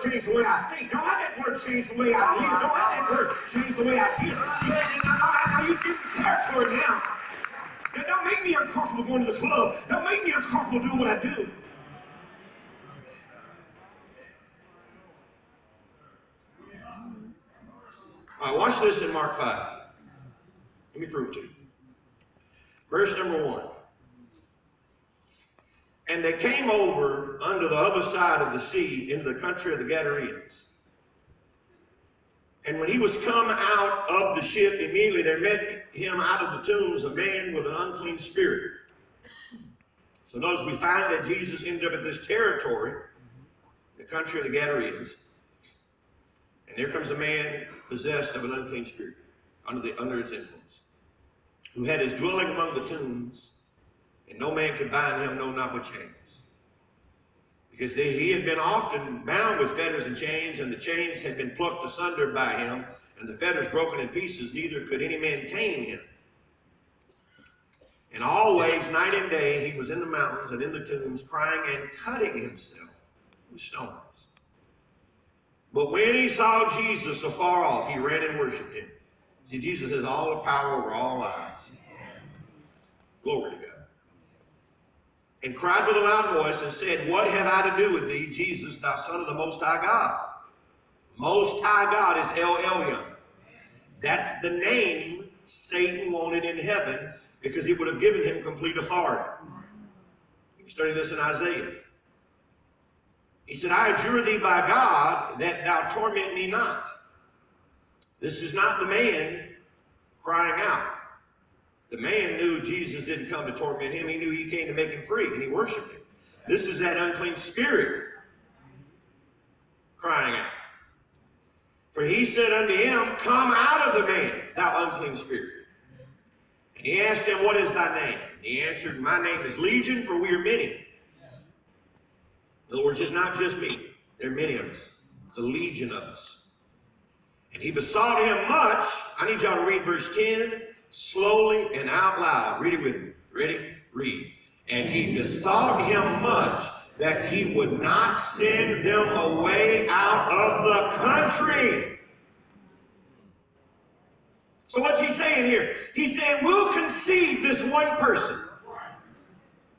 change the way I think. Don't let that word change the way I live. Don't let that word change the way I feel. See, now you give me territory now. Now, don't make me uncomfortable going to the club. Don't make me uncomfortable doing what I do. All right, watch this in Mark 5. Let me prove it to you. Verse number 1. And they came over unto the other side of the sea into the country of the Gadarenes. And when he was come out of the ship, immediately there met him out of the tombs a man with an unclean spirit. So notice we find that Jesus ended up at this territory, the country of the Gadarenes. And there comes a man possessed of an unclean spirit, under its influence, who had his dwelling among the tombs, and no man could bind him, no, not with chains. Because he had been often bound with fetters and chains, and the chains had been plucked asunder by him, and the fetters broken in pieces, neither could any man tame him. And always, night and day, he was in the mountains and in the tombs, crying and cutting himself with stones. But when he saw Jesus afar off, he ran and worshipped him. See, Jesus has all the power over all lives. Glory to God. And cried with a loud voice and said, What have I to do with thee, Jesus, thou Son of the Most High God? Most High God is El Elyon. That's the name Satan wanted in heaven, because it would have given him complete authority. You can study this in Isaiah. He said, I adjure thee by God that thou torment me not. This is not the man crying out. The man knew Jesus didn't come to torment him. He knew he came to make him free, and he worshiped him. This is that unclean spirit crying out. For he said unto him, Come out of the man, thou unclean spirit. And he asked him, What is thy name? And he answered, My name is Legion, for we are many. In other words, it's not just me. There are many of us. It's a legion of us. And he besought him much. I need y'all to read verse 10 slowly and out loud. Read it with me. Ready? Read. And he besought him much that he would not send them away out of the country. So what's he saying here? He's saying, we'll concede this one person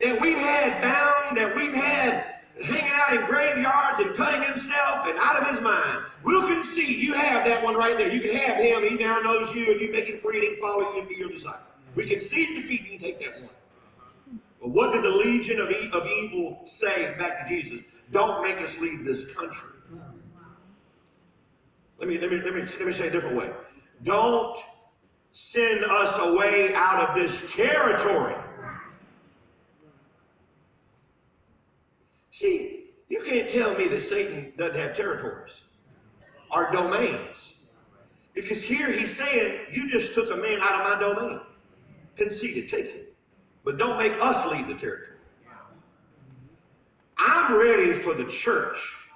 that we've had bound, that we've had hanging out in graveyards and cutting himself and out of his mind. We'll concede you have that one right there. You can have him. He now knows you, and you make him free, and he can follow you and be your disciple. We concede defeat. You can take that one. But what did the legion of evil say back to Jesus? Don't make us leave this country. Let me say a different way. Don't send us away out of this territory. See, you can't tell me that Satan doesn't have territories or domains. Because here he's saying, you just took a man out of my domain. Concede it, take it. But don't make us leave the territory. I'm ready for the church.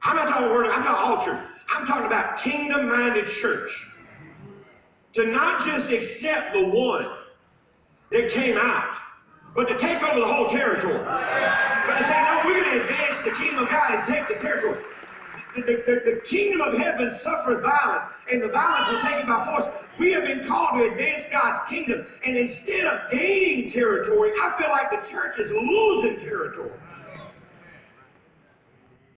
I'm not talking word, I'm talking all church. I'm talking about kingdom-minded church. To not just accept the one that came out, but to take over the whole territory. But to say, no, we're going to advance the kingdom of God and take the territory. The kingdom of heaven suffereth violence, and the violence will take it by force. We have been called to advance God's kingdom, and instead of gaining territory, I feel like the church is losing territory.